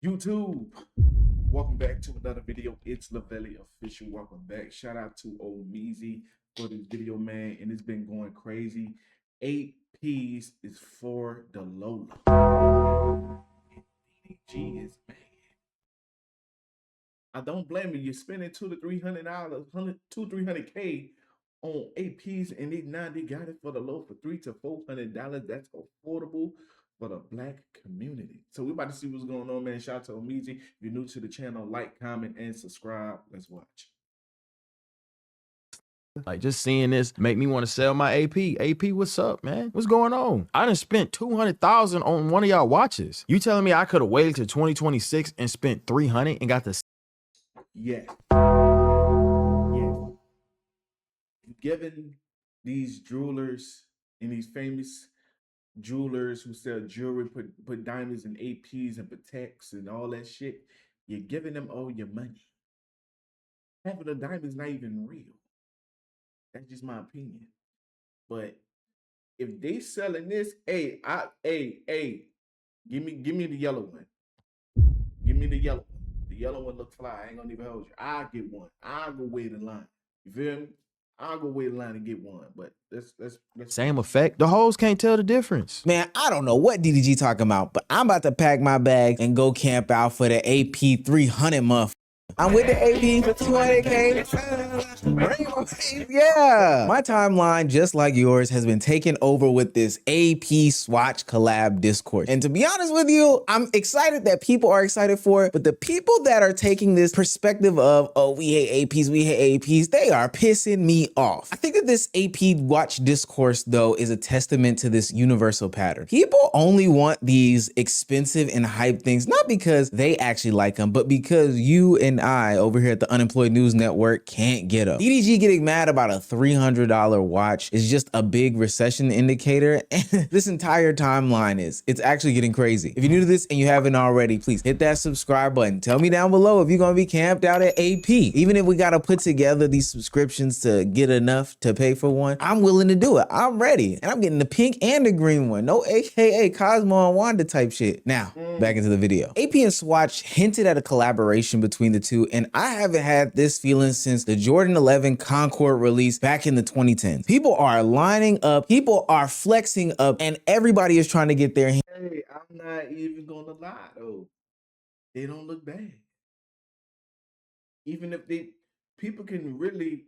YouTube, welcome back to another video. It's Lavelli Official. Welcome back. Shout out to Old Meezy for this video, man. And it's been going crazy. 8 P's is for the Lola. DDG is mad. I don't blame you. You're spending $200 to $300, 300K on 8 P's, and they got it for the low for $300 to $400. That's affordable for the black community. So we're about to see what's going on, man. Shout out to Omizi. If you're new to the channel, like, comment, and subscribe. Let's watch. Like, just seeing this make me want to sell my AP. AP, what's up, man? What's going on? I done spent $200,000 on one of y'all watches. You telling me I could have waited to 2026 and spent $300 and got the... Yes. Given these jewelers and these famous jewelers who sell jewelry, put diamonds and APs and protects and all that shit, you're giving them all your money. Half of the diamonds not even real. That's just my opinion. But if they selling this, hey, give me the yellow one. Give me the yellow one. The yellow one look fly. I ain't gonna even hold you. I'll get one. I'll go wait in line. You feel me? I'll go wait in line and get one, but let's Same effect. The hoes can't tell the difference. Man, I don't know what DDG talking about, but I'm about to pack my bag and go camp out for the AP 300 month. I'm with the AP for 200K. Yeah. My timeline, just like yours, has been taken over with this AP Swatch collab discourse. And to be honest with you, I'm excited that people are excited for it, but the people that are taking this perspective of, oh, we hate APs, they are pissing me off. I think that this AP watch discourse, though, is a testament to this universal pattern. People only want these expensive and hype things, not because they actually like them, but because you and I over here at the Unemployed News Network can't get them. DDG getting mad about a $300 watch is just a big recession indicator. And this entire timeline it's actually getting crazy. If you're new to this and you haven't already, please hit that subscribe button. Tell me down below if you're gonna be camped out at AP. Even if we gotta put together these subscriptions to get enough to pay for one, I'm willing to do it. I'm ready. And I'm getting the pink and the green one. No AKA Cosmo and Wanda type shit. Now, back into the video. AP and Swatch hinted at a collaboration between the two, and I haven't had this feeling since the Jordan 11 Concord release back in the 2010s. People are lining up, people are flexing up, and everybody is trying to get their hand. Hey, I'm not even gonna lie though. They don't look bad. Even if people can really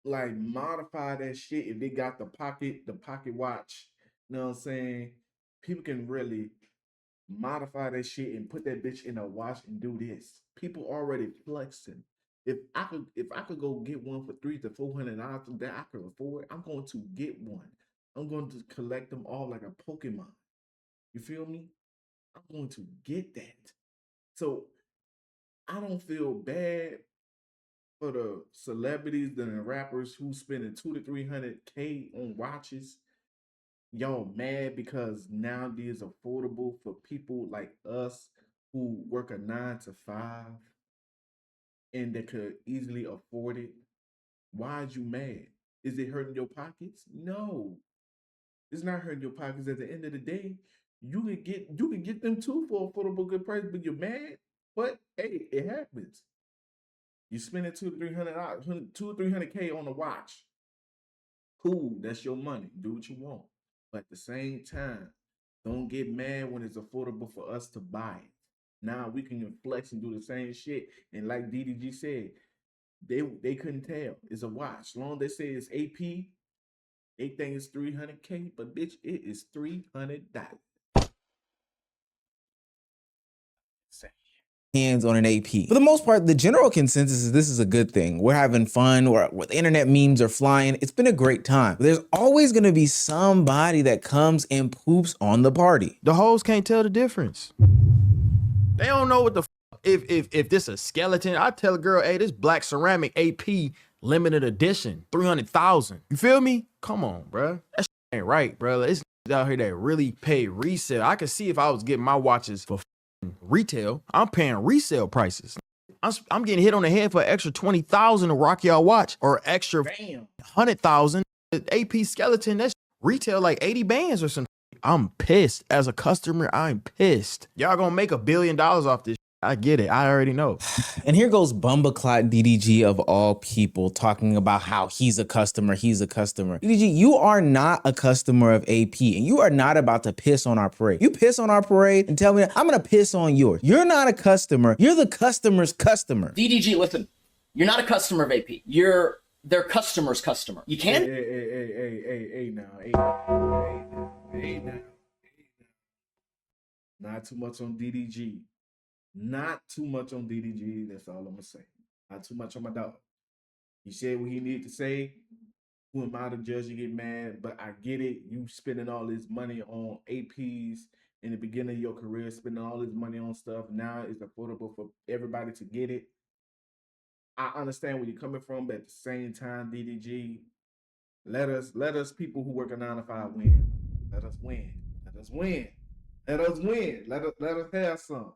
like modify that shit if they got the pocket watch. You know what I'm saying? People can really modify that shit and put that bitch in a watch and do this. People already flexing. If I could go get one for $300 to $400 that I could afford, I'm going to get one. I'm going to collect them all like a Pokemon. You feel me? I'm going to get that. So I don't feel bad for the celebrities and the rappers who spending $200 to $300K on watches. Y'all mad because now these affordable for people like us who work a 9 to 5 and they could easily afford it. Why is you mad? Is it hurting your pockets? No, it's not hurting your pockets. At the end of the day, you can get them too for affordable good price, but you're mad. But hey, it happens. You spending $200 to $300K on a watch. Cool, that's your money. Do what you want. But at the same time, don't get mad when it's affordable for us to buy it. Now we can flex and do the same shit. And like DDG said, they couldn't tell. It's a watch. As long as they say it's AP, they think it's $300K, but bitch, it is $300. Hands on an AP. For the most part, the general consensus is this is a good thing. We're having fun, or the internet memes are flying. It's been a great time. But there's always gonna be somebody that comes and poops on the party. The hoes can't tell the difference. They don't know what the if this a skeleton. I tell a girl, hey, this black ceramic AP limited edition, 300,000. You feel me? Come on, bro. That shit ain't right, bro. It's out here that really pay resale. I could see if I was getting my watches for retail, I'm paying resale prices. I'm getting hit on the head for extra 20,000 to rock y'all watch, or extra 100,000. AP skeleton, that's retail like 80 bands or something. I'm pissed. As a customer, I'm pissed. Y'all gonna make $1 billion off this. I get it. I already know. And here goes Bumbaclot DDG of all people talking about how he's a customer, DDG, you are not a customer of AP, and you are not about to piss on our parade. You piss on our parade and tell me that I'm gonna piss on yours. You're not a customer, you're the customer's customer. DDG, listen, you're not a customer of AP. You're their customer's customer. You can't. Hey now. Not too much on DDG. Not too much on DDG. That's all I'm gonna say. Not too much on my dog. He said what he needed to say. Who am I to judge and get mad? But I get it. You spending all this money on APs in the beginning of your career, spending all this money on stuff. Now it's affordable for everybody to get it. I understand where you're coming from, but at the same time, DDG, let us people who work a 9 to 5 win. Let us win. Let us win. Let us win. Let us have some.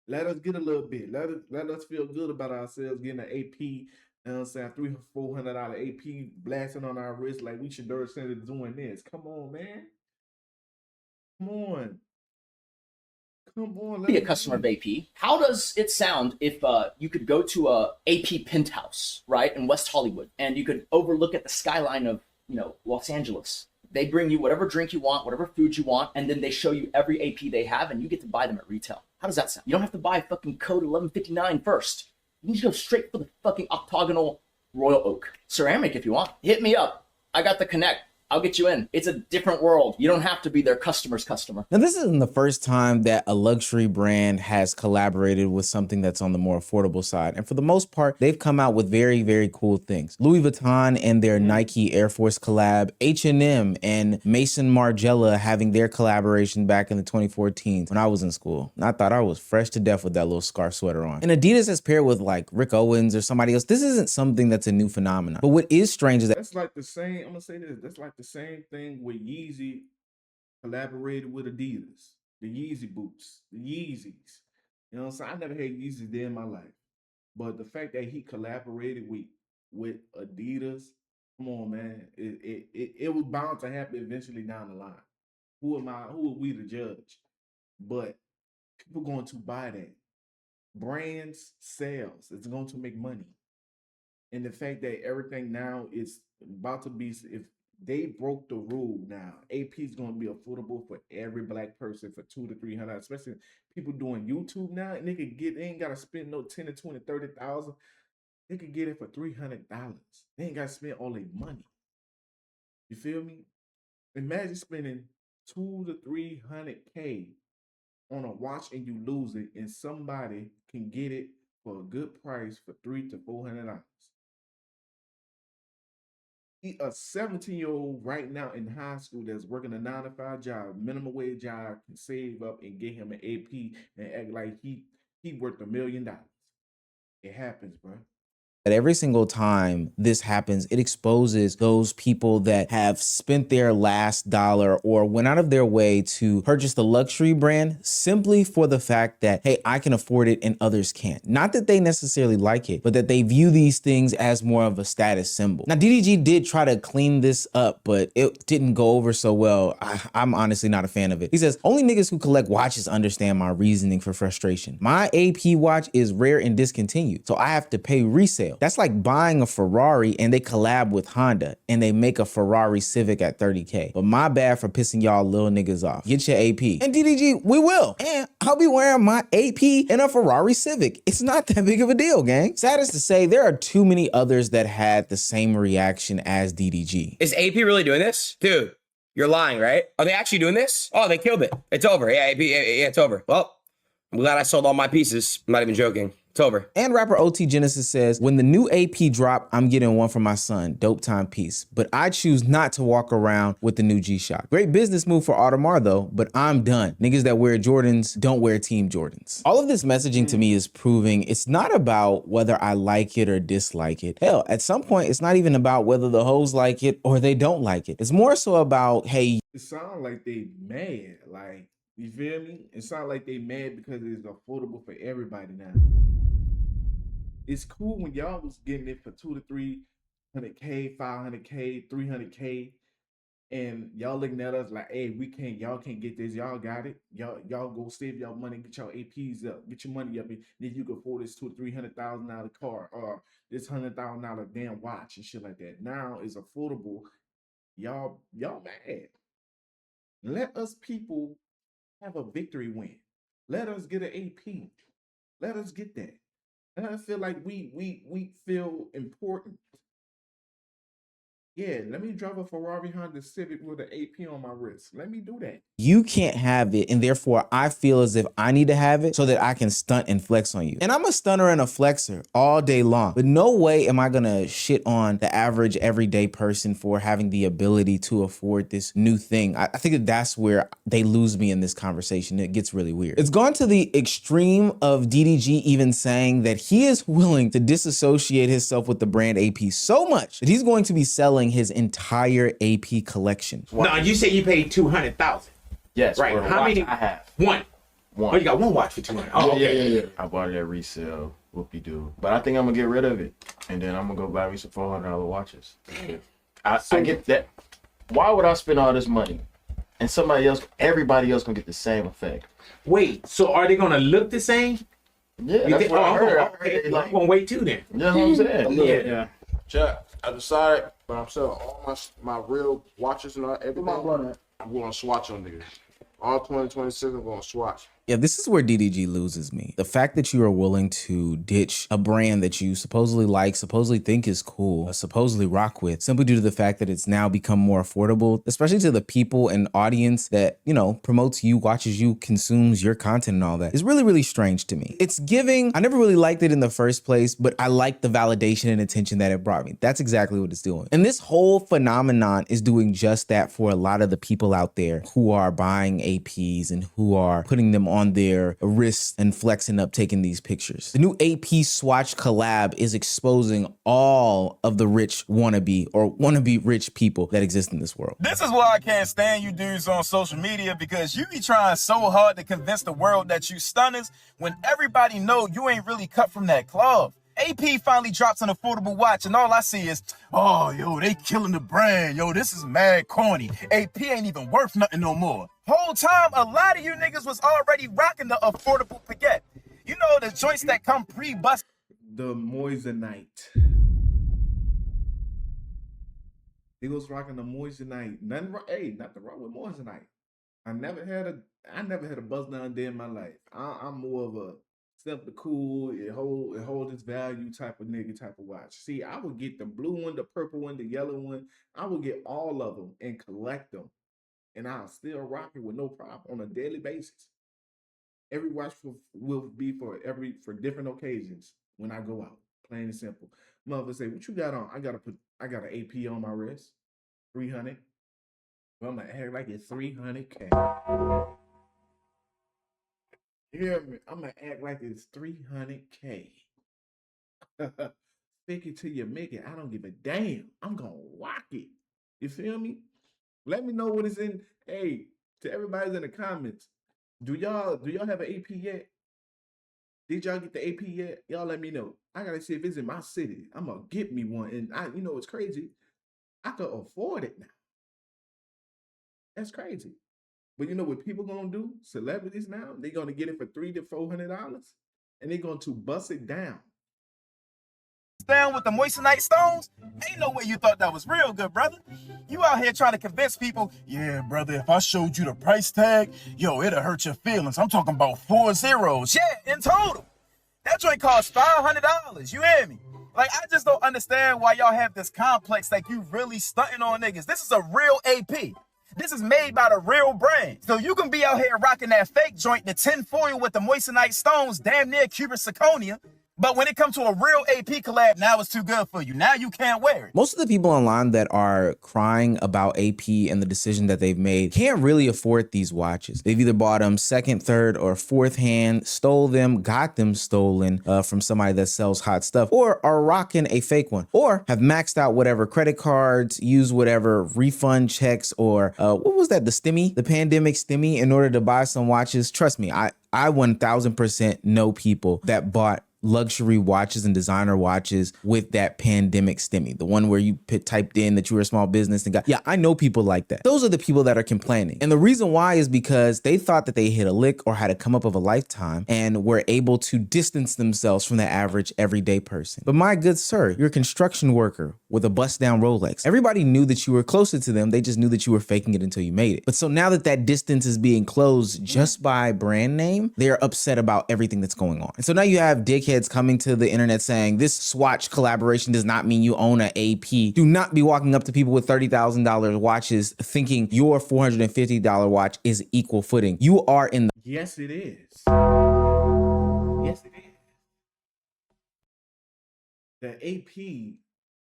Let us get a little bit. Let us feel good about ourselves getting an AP. You know what I'm saying? $300-400 AP blasting on our wrist like we should instead of doing this. Come on, man. Come on. Come on. Be a customer of AP. How does it sound if you could go to a AP penthouse, right, in West Hollywood, and you could overlook at the skyline of, Los Angeles? They bring you whatever drink you want, whatever food you want, and then they show you every AP they have, and you get to buy them at retail. How does that sound? You don't have to buy fucking code 1159 first. You can just go straight for the fucking octagonal Royal Oak. Ceramic if you want. Hit me up. I got the connect. I'll get you in. It's a different world. You don't have to be their customer's customer. Now, this isn't the first time that a luxury brand has collaborated with something that's on the more affordable side. And for the most part, they've come out with very, very cool things. Louis Vuitton and their Nike Air Force collab, H&M and Mason Margiela having their collaboration back in the 2014s when I was in school. And I thought I was fresh to death with that little scarf sweater on. And Adidas has paired with like Rick Owens or somebody else. This isn't something that's a new phenomenon. But what is strange is that that's like the same, I'm gonna say this, that's like the same thing with Yeezy collaborated with Adidas. The Yeezy boots, the Yeezys. You know what I'm saying? I never had Yeezys there in my life. But the fact that he collaborated with Adidas, come on, man. It was bound to happen eventually down the line. Who are we to judge? But people going to buy that. Brands sales. It's going to make money. And the fact that everything now is about to be, if they broke the rule now, AP is going to be affordable for every black person for $200 to $300, especially people doing YouTube now, and they ain't got to spend no 10 to 20, 30,000. They could get it for $300. They ain't got to spend all their money. You feel me? Imagine spending 200 to 300K on a watch and you lose it, and somebody can get it for a good price for $300 to $400. A 17-year-old right now in high school that's working a 9 to 5 job, minimum wage job, can save up and get him an AP and act like he worth $1 million. It happens, bro. that every single time this happens, it exposes those people that have spent their last dollar or went out of their way to purchase the luxury brand simply for the fact that, hey, I can afford it and others can't. Not that they necessarily like it, but that they view these things as more of a status symbol. Now, DDG did try to clean this up, but it didn't go over so well. I'm honestly not a fan of it. He says, only niggas who collect watches understand my reasoning for frustration. My AP watch is rare and discontinued, so I have to pay resale. That's like buying a Ferrari and they collab with Honda and they make a Ferrari Civic at 30K. But my bad for pissing y'all little niggas off. Get your AP. And DDG, we will. And I'll be wearing my AP in a Ferrari Civic. It's not that big of a deal, gang. Sad is to say, there are too many others that had the same reaction as DDG. Is AP really doing this? Dude, you're lying, right? Are they actually doing this? Oh, they killed it. It's over. Yeah, AP, yeah, it's over. Well, I'm glad I sold all my pieces. I'm not even joking. It's over. And rapper OT Genesis says, when the new AP drop, I'm getting one for my son. Dope time piece. But I choose not to walk around with the new G-Shock. Great business move for Audemars though, but I'm done. Niggas that wear Jordans don't wear Team Jordans. All of this messaging to me is proving it's not about whether I like it or dislike it. Hell, at some point, it's not even about whether the hoes like it or they don't like it. It's more so about, hey, it sounds like they mad. Like, you feel me? It sounds like they mad because it's affordable for everybody now. It's cool when y'all was getting it for 200 to 300K, 500K, 300K. And y'all looking at us like, hey, y'all can't get this, y'all got it. Y'all go save y'all money, get your APs up, get your money up, and then you can afford this $200,000-300,000 car or this $100,000 damn watch and shit like that. Now it's affordable. Y'all mad. Let us people have a victory win. Let us get an AP. Let us get that. Let us feel like we feel important. Yeah, let me drive a Ferrari Honda Civic with an AP on my wrist. Let me do that. You can't have it, and therefore I feel as if I need to have it so that I can stunt and flex on you. And I'm a stunner and a flexer all day long, but no way am I gonna shit on the average everyday person for having the ability to afford this new thing. I think that that's where they lose me in this conversation. It gets really weird. It's gone to the extreme of DDG even saying that he is willing to disassociate himself with the brand AP so much that he's going to be selling his entire AP collection. No, you say you paid 200,000. Yes, Right. for the How watch many? I have? One. One. Oh, you got one watch for 200. Oh, okay. Yeah. I bought it at resale. Whoopie-doo. But I think I'm gonna get rid of it, and then I'm gonna go buy me some $400 watches. I get that. Why would I spend all this money, and everybody else gonna get the same effect? Wait, so are they gonna look the same? Yeah, You that's think, what I heard. okay, They I'm gonna wait too then. You know what I'm saying? Yeah. Check. I decided, but I'm selling all my real watches and all everything. I'm going to swatch on niggas. All 2026, I'm going to swatch. Yeah, this is where DDG loses me. The fact that you are willing to ditch a brand that you supposedly like, supposedly think is cool, supposedly rock with, simply due to the fact that it's now become more affordable, especially to the people and audience that, you know, promotes you, watches you, consumes your content and all that, is really, really strange to me. It's giving, I never really liked it in the first place, but I like the validation and attention that it brought me. That's exactly what it's doing. And this whole phenomenon is doing just that for a lot of the people out there who are buying APs and who are putting them on their wrists and flexing up, taking these pictures. The new AP Swatch collab is exposing all of the rich wannabe rich people that exist in this world. This is why I can't stand you dudes on social media, because you be trying so hard to convince the world that you stunners when everybody know you ain't really cut from that cloth. AP finally drops an affordable watch, and all I see is, oh, yo, they killing the brand. Yo, this is mad corny. AP ain't even worth nothing no more. Whole time, a lot of you niggas was already rocking the affordable baguette. You know, the joints that come pre-bust. The Moissanite. He was rocking the Moissanite. Nothing wrong with Moissanite. I never had a buzz down day in my life. I'm more of a simple, cool, it hold its value type of nigga type of watch. See, I would get the blue one, the purple one, the yellow one. I would get all of them and collect them, and I'll still rock it with no problem on a daily basis. Every watch will be for different occasions when I go out. Plain and simple. Mother say, "What you got on?" I got an AP on my wrist, 300. Well, I'm gonna act like it's 300K. You hear me? I'm gonna act like it's 300K. Stick it till you make it. I don't give a damn. I'm gonna rock it. You feel me? Let me know what is in. Hey, to everybody's in the comments, do y'all have an AP yet? Did y'all get the AP yet? Y'all let me know. I gotta see if it's in my city. I'm gonna get me one, and you know it's crazy. I could afford it now. That's crazy. But you know what people gonna do? Celebrities now, they're gonna get it for $300 to $400, and they're going to bust it down. Down with the moissanite stones? Ain't no way you thought that was real, good brother. You out here trying to convince people, yeah, brother, if I showed you the price tag, yo, it'll hurt your feelings. I'm talking about 4 zeros. Yeah, in total. That joint costs $500. You hear me? Like, I just don't understand why y'all have this complex like you really stunting on niggas. This is a real AP. This is made by the real brand. So you can be out here rocking that fake joint, the tin foil with the moissanite stones, damn near cubic zirconia. But when it comes to a real AP collab, now it's too good for you. Now you can't wear it. Most of the people online that are crying about AP and the decision that they've made can't really afford these watches. They've either bought them second, third, or fourth hand, stole them, got them stolen from somebody that sells hot stuff, or are rocking a fake one, or have maxed out whatever credit cards, used whatever refund checks, or what was that, the pandemic stimmy in order to buy some watches. Trust me, I 1000% know people that bought luxury watches and designer watches with that pandemic stimmy, the one where you typed in that you were a small business and got, yeah, I know people like that. Those are the people that are complaining. And the reason why is because they thought that they hit a lick or had a come up of a lifetime and were able to distance themselves from the average everyday person. But my good sir, you're a construction worker with a bust down Rolex. Everybody knew that you were closer to them. They just knew that you were faking it until you made it. But so now that that distance is being closed just by brand name, they're upset about everything that's going on. And so now you have dickheads coming to the internet saying this Swatch collaboration does not mean you own an AP. Do not be walking up to people with $30,000 watches thinking your $450 watch is equal footing. You are in the— Yes, it is. Yes, it is. The AP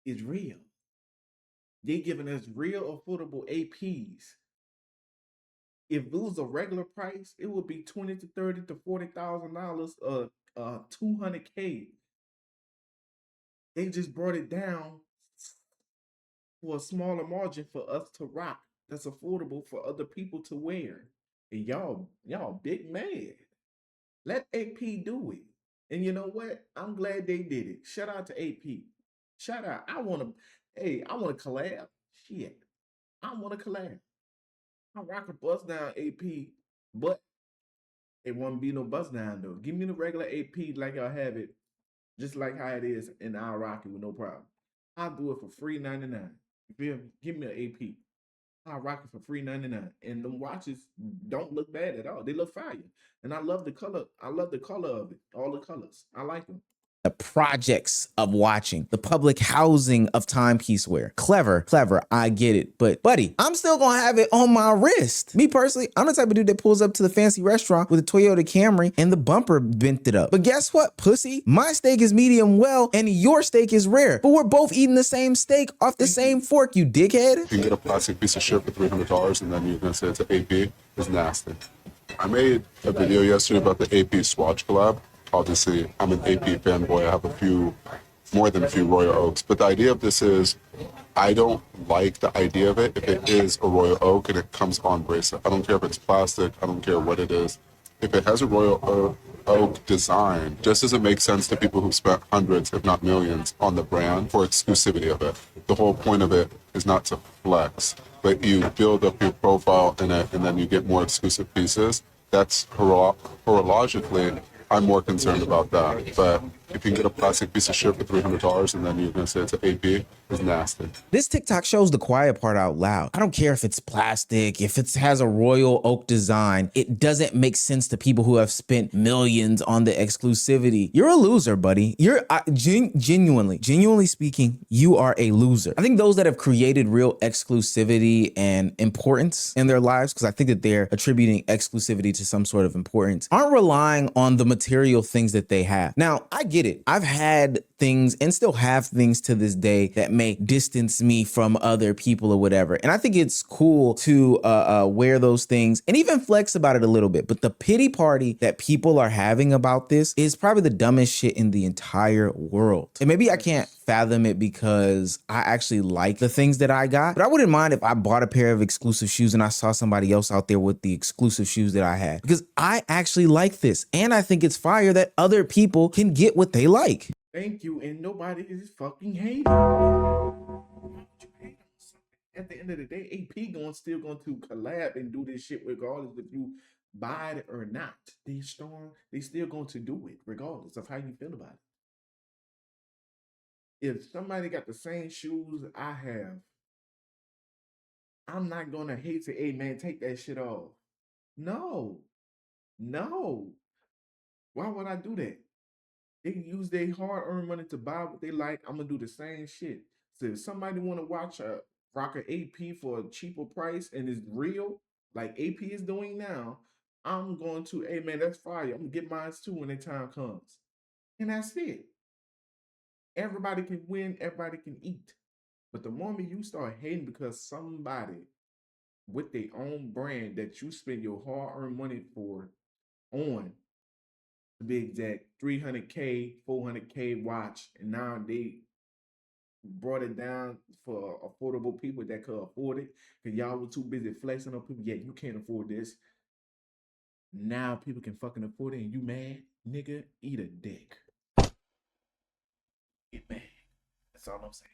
is real. They giving us real affordable APs. If it was a regular price, it would be $20 to $30 to $40,000, 200K. They just brought it down for a smaller margin for us to rock. That's affordable for other people to wear. And y'all big mad. Let AP do it. And you know what? I'm glad they did it. Shout out to AP. Shout out. I want to collab. Shit. I want to collab. I rock a bust down AP, but it won't be no bust down though. Give me the regular AP like I have it, just like how it is, and I'll rock it with no problem. I'll do it for free 99. You feel me? Give me an AP. I'll rock it for free 99. And the watches don't look bad at all. They look fire. And I love the color. I love the color of it. All the colors. I like them. the projects of watching, the public housing of timepiece wear. Clever, I get it. But buddy, I'm still gonna have it on my wrist. Me personally, I'm the type of dude that pulls up to the fancy restaurant with a Toyota Camry and the bumper bent it up. But guess what, pussy? My steak is medium well and your steak is rare. But we're both eating the same steak off the same fork, you dickhead. You can get a plastic piece of shit for $300 and then you're gonna say it's an AP. It's nasty. I made a video yesterday about the AP Swatch collab. Obviously, I'm an AP fanboy. I have more than a few Royal Oaks. But the idea of this is, I don't like the idea of it if it is a Royal Oak and it comes on bracelet. I don't care if it's plastic. I don't care what it is. If it has a Royal Oak design, just doesn't make sense to people who've spent hundreds, if not millions, on the brand for exclusivity of it. The whole point of it is not to flex, but you build up your profile in it and then you get more exclusive pieces. That's horologically, I'm more concerned about that. But if you can get a plastic piece of shit for $300 and then you're gonna say it's an AP, it's nasty. This TikTok shows the quiet part out loud. I don't care if it's plastic, if it has a Royal Oak design, it doesn't make sense to people who have spent millions on the exclusivity. You're a loser, buddy. You're genuinely speaking, you are a loser. I think those that have created real exclusivity and importance in their lives, because I think that they're attributing exclusivity to some sort of importance, aren't relying on the material things that they have. Now, I get it. I've had things and still have things to this day that may distance me from other people or whatever. And I think it's cool to wear those things and even flex about it a little bit. But the pity party that people are having about this is probably the dumbest shit in the entire world. And maybe I can't fathom it because I actually like the things that I got, but I wouldn't mind if I bought a pair of exclusive shoes and I saw somebody else out there with the exclusive shoes that I had, because I actually like this. And I think it's fire that other people can get what they like. Thank you, and nobody is fucking hating. At the end of the day, AP still going to collab and do this shit regardless if you buy it or not. They still going to do it regardless of how you feel about it. If somebody got the same shoes I have, I'm not gonna hate to, hey man, take that shit off. No. Why would I do that? They can use their hard-earned money to buy what they like. I'm gonna do the same shit. So if somebody want to rock an AP for a cheaper price and it's real, like AP is doing now, I'm going to, hey man, that's fire. I'm gonna get mine too when the time comes. And that's it. Everybody can win, everybody can eat. But the moment you start hating because somebody with their own brand that you spend your hard-earned money for on, to be exact, 300K, 400K watch, and now they brought it down for affordable people that could afford it, because y'all were too busy flexing on people. Yeah, you can't afford this. Now people can fucking afford it, and you mad? Nigga, eat a dick. That's all I'm saying.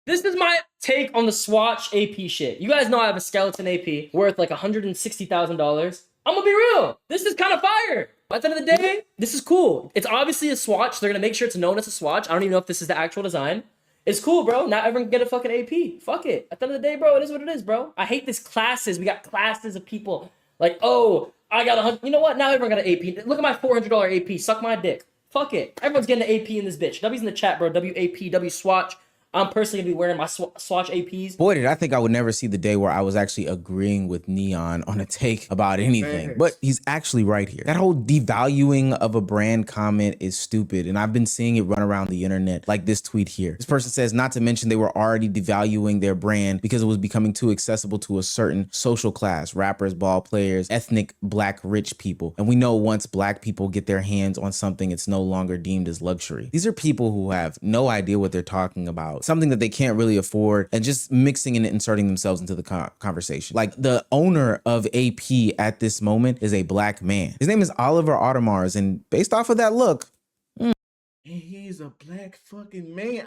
This is my take on the Swatch AP shit. You guys know I have a skeleton AP worth like $160,000. I'm gonna be real. This is kind of fire. At the end of the day, this is cool. It's obviously a Swatch. They're gonna make sure it's known as a Swatch. I don't even know if this is the actual design. It's cool, bro. Not everyone can get a fucking AP. Fuck it. At the end of the day, bro, it is what it is, bro. I hate this classes. We got classes of people like, oh, I got 100. You know what? Now everyone got an AP. Look at my $400 AP. Suck my dick. Fuck it. Everyone's getting an AP in this bitch. W's in the chat, bro. WAP, W Swatch. I'm personally gonna be wearing my Swatch APs. Boy, did I think I would never see the day where I was actually agreeing with Neon on a take about anything. But he's actually right here. That whole devaluing of a brand comment is stupid. And I've been seeing it run around the internet like this tweet here. This person says, not to mention they were already devaluing their brand because it was becoming too accessible to a certain social class, rappers, ball players, ethnic black rich people. And we know once black people get their hands on something, it's no longer deemed as luxury. These are people who have no idea what they're talking about. Something that they can't really afford and just mixing and inserting themselves into the conversation. Like the owner of AP at this moment is a black man. His name is Oliver Audemars, and based off of that look, And he's a black fucking man.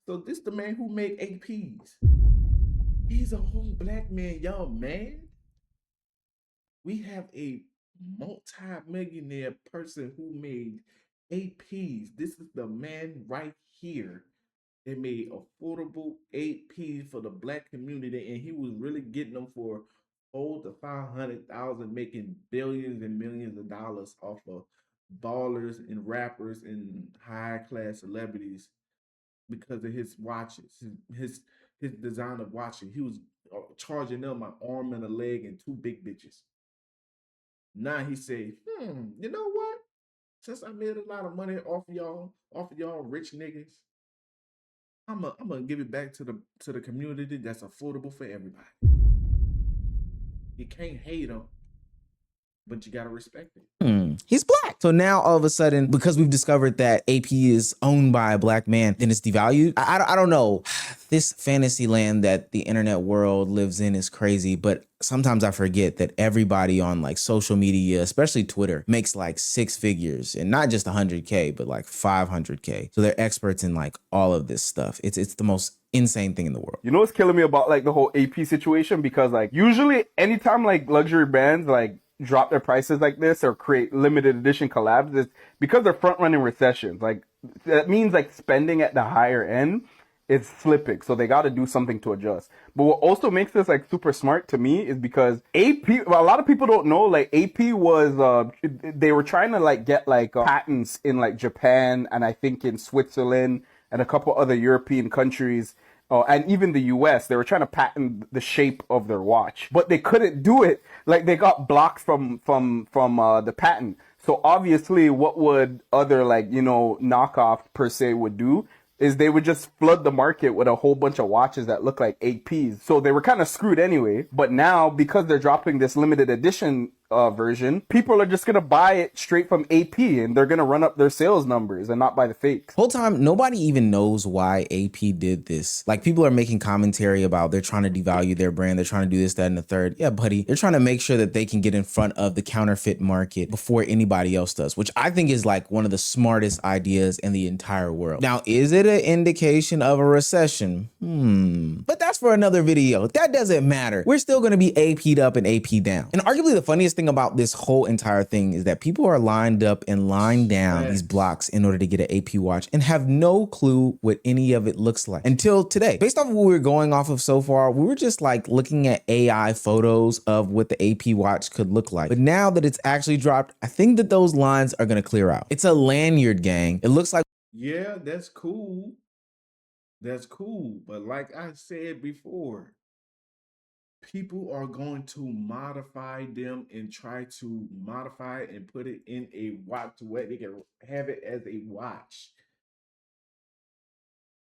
So this the man who made APs. He's a whole black man, y'all, man. We have a multi-millionaire person who made APs. This is the man right here. They made affordable AP for the black community, and he was really getting them for $400,000 to $500,000, making billions and millions of dollars off of ballers and rappers and high-class celebrities because of his watches, his design of watches. He was charging them an arm and a leg and two big bitches. Now he say, you know what? Since I made a lot of money off of y'all rich niggas, I'm gonna give it back to the community that's affordable for everybody. You can't hate them, but you gotta respect it. He's black. So now all of a sudden, because we've discovered that AP is owned by a black man, then it's devalued. I don't know. This fantasy land that the internet world lives in is crazy, but sometimes I forget that everybody on like social media, especially Twitter, makes like 6 figures, and not just 100K, but like 500K. So they're experts in like all of this stuff. It's the most insane thing in the world. You know what's killing me about like the whole AP situation? Because like usually anytime like luxury brands like drop their prices like this or create limited edition collabs, it's because they're front running recessions. Like that means like spending at the higher end is slipping, so they got to do something to adjust. But what also makes this like super smart to me is because AP, well, a lot of people don't know, like AP was they were trying to like get like patents in like Japan and I think in Switzerland and a couple other European countries. And even the US, they were trying to patent the shape of their watch, but they couldn't do it. Like they got blocked from the patent. So obviously what would other like, you know, knockoff per se would do is they would just flood the market with a whole bunch of watches that look like APs. So they were kind of screwed anyway. But now, because they're dropping this limited edition version, people are just going to buy it straight from AP and they're going to run up their sales numbers and not buy the fakes. Whole time, nobody even knows why AP did this. Like people are making commentary about they're trying to devalue their brand. They're trying to do this, that, and the third. Yeah, buddy, they're trying to make sure that they can get in front of the counterfeit market before anybody else does, which I think is like one of the smartest ideas in the entire world. Now, is it an indication of a recession? But that's for another video. That doesn't matter. We're still going to be AP'd up and AP down. And arguably the funniest thing about this whole entire thing is that people are lined up and lined down these blocks in order to get an AP watch and have no clue what any of it looks like until today. Based off of what we were going off of so far, we were just like looking at AI photos of what the AP watch could look like. But now that it's actually dropped, I think that those lines are going to clear out. It's a lanyard, gang. It looks like, Yeah, that's cool. That's cool. But like I said before, people are going to modify them and try to modify it and put it in a watch where they can have it as a watch.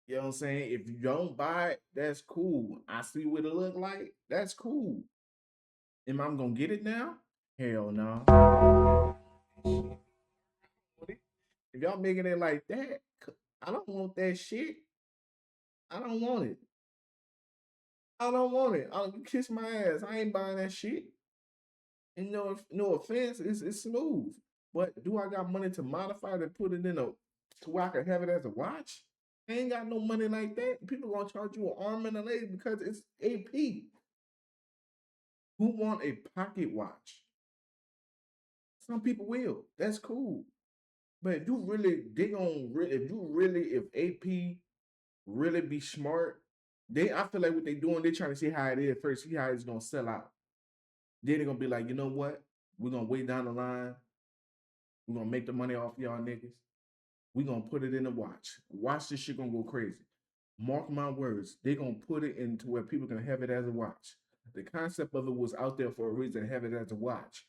You know what I'm saying? If you don't buy it, that's cool. I see what it look like. That's cool. Am I gonna get it now? Hell no. If y'all making it like that, I don't want that shit. I don't want it. I don't want it. I'll kiss my ass. I ain't buying that shit. And no offense, it's smooth. But do I got money to modify it and put it in a so I can have it as a watch? I ain't got no money like that. People gonna charge you an arm and a leg because it's AP. Who want a pocket watch? Some people will. That's cool. But if you really, if AP really be smart, I feel like what they doing, they trying to see how it is first, see how it's gonna sell out. Then they're gonna be like, you know what? We're gonna wait down the line. We're gonna make the money off y'all niggas. We're gonna put it in the watch. Watch this shit gonna go crazy. Mark my words, they're gonna put it into where people can have it as a watch. The concept of it was out there for a reason, have it as a watch.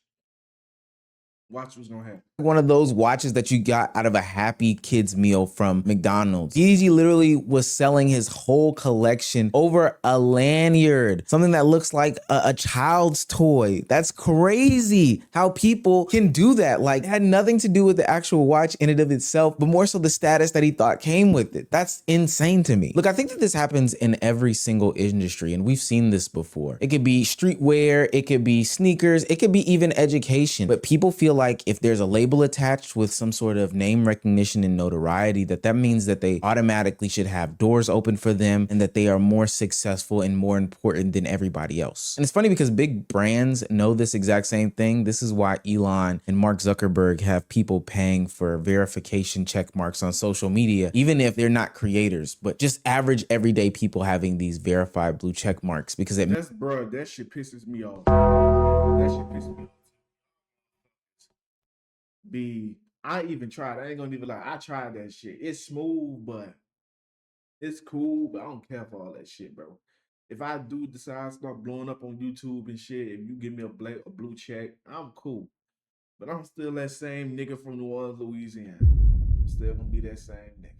Watch what's gonna happen. One of those watches that you got out of a Happy Kids meal from McDonald's. DDG literally was selling his whole collection over a lanyard, something that looks like a child's toy. That's crazy how people can do that. Like, it had nothing to do with the actual watch in and of itself, but more so the status that he thought came with it. That's insane to me. Look, I think that this happens in every single industry, and we've seen this before. It could be streetwear, it could be sneakers, it could be even education, but people feel like if there's a label attached with some sort of name recognition and notoriety, that means that they automatically should have doors open for them and that they are more successful and more important than everybody else. And it's funny because big brands know this exact same thing. This is why Elon and Mark Zuckerberg have people paying for verification check marks on social media, even if they're not creators, but just average everyday people having these verified blue check marks, because it that shit pisses me off. That shit pisses me off. I even tried. I ain't gonna even lie. I tried that shit. It's smooth, but it's cool. But I don't care for all that shit, bro. If I do decide to start blowing up on YouTube and shit, if you give me a blue check, I'm cool. But I'm still that same nigga from New Orleans, Louisiana. I'm still gonna be that same nigga.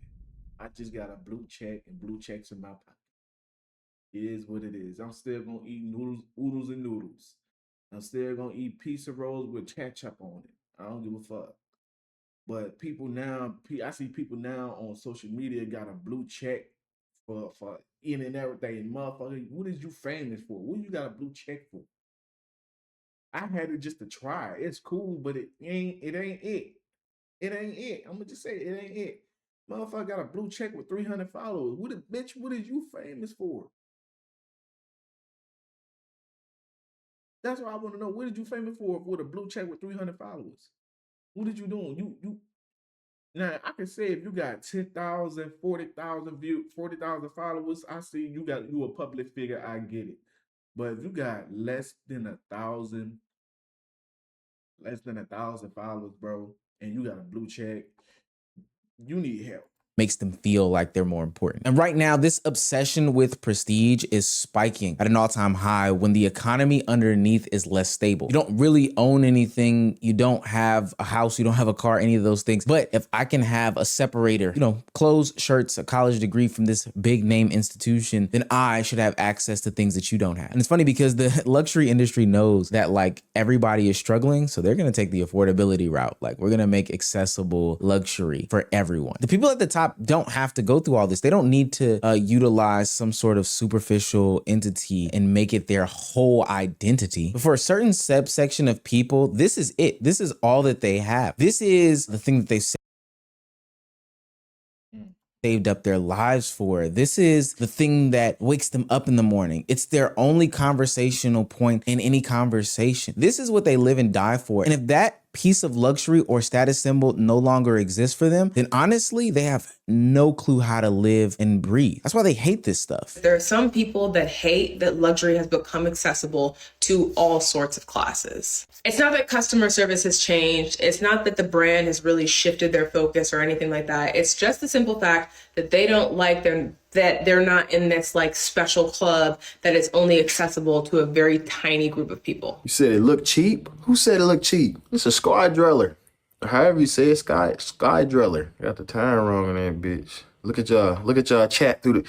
I just got a blue check and blue checks in my pocket. It is what it is. I'm still gonna eat oodles and noodles. I'm still gonna eat pizza rolls with ketchup on it. I don't give a fuck. But people now, I see people now on social media got a blue check for in and everything. Motherfucker, what is you famous for? What you got a blue check for? I had it just to try. It's cool, but it ain't it. It ain't it. I'm gonna just say it ain't it. Motherfucker got a blue check with 300 followers. What is you famous for? That's what I want to know. What did you famous for with a blue check with 300 followers? What did you doing? You now I can say if you got 10,000, 40,000 views, 40,000 followers, I see you a public figure, I get it. But if you got less than 1,000 followers, bro, and you got a blue check, you need help. Makes them feel like they're more important. And right now, this obsession with prestige is spiking at an all-time high when the economy underneath is less stable. You don't really own anything. You don't have a house. You don't have a car, any of those things. But if I can have a separator, clothes, shirts, a college degree from this big name institution, then I should have access to things that you don't have. And it's funny because the luxury industry knows that like everybody is struggling. So they're going to take the affordability route. Like we're going to make accessible luxury for everyone. The people at the top don't have to go through all this. They don't need to utilize some sort of superficial entity and make it their whole identity. But for a certain subsection of people, this is it. This is all that they have. This is the thing that they saved up their lives for. This is the thing that wakes them up in the morning. It's their only conversational point in any conversation. This is what they live and die for. And if that piece of luxury or status symbol no longer exists for them, then honestly, they have no clue how to live and breathe. That's why they hate this stuff. There are some people that hate that luxury has become accessible to all sorts of classes. It's not that customer service has changed. It's not that the brand has really shifted their focus or anything like that. It's just the simple fact that they don't like that they're not in this like special club that is only accessible to a very tiny group of people. You said it looked cheap? Who said it looked cheap? It's a sky driller. However you say it, sky driller. Got the time wrong in that bitch. Look at y'all chat through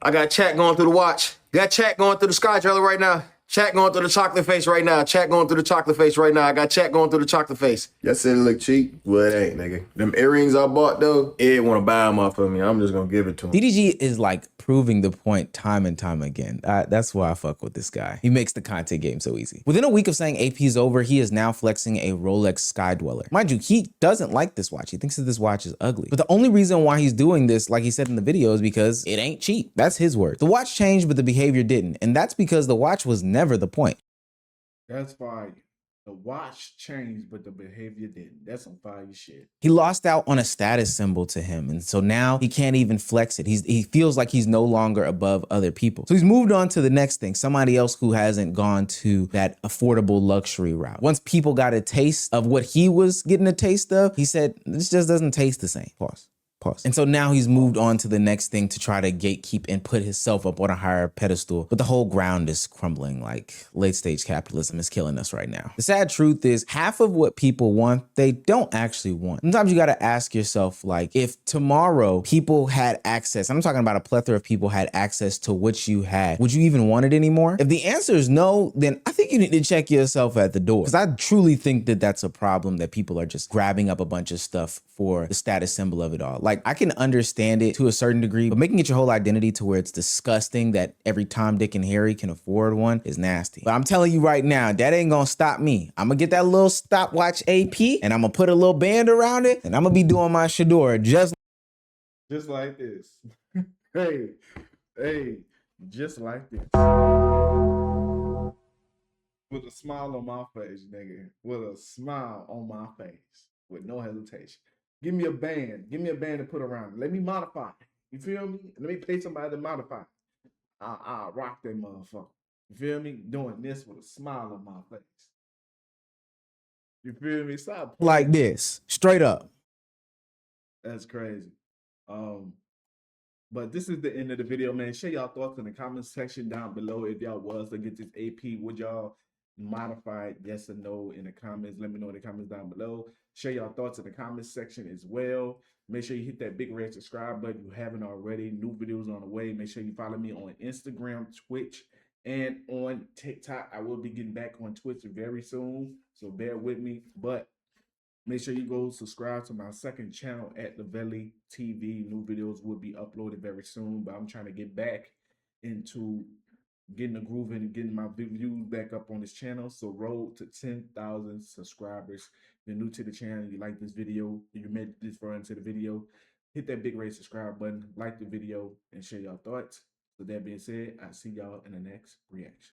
I got chat going through the watch. Got chat going through the sky driller right now. Chat going through the chocolate face right now. Chat going through the chocolate face right now. I got chat going through the chocolate face. Y'all said it look cheap. Well, it ain't, nigga. Them earrings I bought, though, it want to buy them off of me. I'm just going to give it to him. DDG is like proving the point time and time again. That's why I fuck with this guy. He makes the content game so easy. Within a week of saying AP is over, he is now flexing a Rolex Sky Dweller. Mind you, he doesn't like this watch. He thinks that this watch is ugly. But the only reason why he's doing this, like he said in the video, is because it ain't cheap. That's his word. The watch changed, but the behavior didn't. And that's because the watch was never the point. That's fire. The watch changed, but the behavior didn't. That's some fire shit. He lost out on a status symbol to him. And so now he can't even flex it. He feels like he's no longer above other people. So he's moved on to the next thing. Somebody else who hasn't gone to that affordable luxury route. Once people got a taste of what he was getting a taste of, he said, this just doesn't taste the same. Pause. And so now he's moved on to the next thing to try to gatekeep and put himself up on a higher pedestal. But the whole ground is crumbling. Like late stage capitalism is killing us right now. The sad truth is half of what people want, they don't actually want. Sometimes you got to ask yourself, like, if tomorrow people had access, I'm talking about a plethora of people had access to what you had, would you even want it anymore? If the answer is no, then I think you need to check yourself at the door. Because I truly think that that's a problem, that people are just grabbing up a bunch of stuff for the status symbol of it all. Like, I can understand it to a certain degree, but making it your whole identity to where it's disgusting that every Tom, Dick, and Harry can afford one is nasty. But I'm telling you right now, that ain't gonna stop me. I'm gonna get that little stopwatch AP and I'm gonna put a little band around it and I'm gonna be doing my Shador just like this. hey, just like this. With a smile on my face, nigga. With a smile on my face. With no hesitation. Give me a band. Give me a band to put around it. Let me modify it. You feel me? Let me pay somebody to modify it. I'll rock that motherfucker. You feel me? Doing this with a smile on my face. You feel me? Stop playing. like this, straight up. That's crazy. But this is the end of the video, man. Share y'all thoughts in the comment section down below. If y'all was to get this AP, would y'all modify it, yes or no, in the comments? Let me know in the comments down below. Share y'all thoughts in the comment section as well. Make sure you hit that big red subscribe button if you haven't already. New videos on the way. Make sure you follow me on Instagram, Twitch, and on TikTok. I will be getting back on Twitch very soon, so bear with me. But make sure you go subscribe to my second channel at Lavelli TV. New videos will be uploaded very soon, but I'm trying to get back into getting a groove and getting my views back up on this channel. So road to 10,000 subscribers. If you're new to the channel, you like this video, you made this far into the video, hit that big red subscribe button, like the video, and share your thoughts. With that being said, I'll see y'all in the next reaction.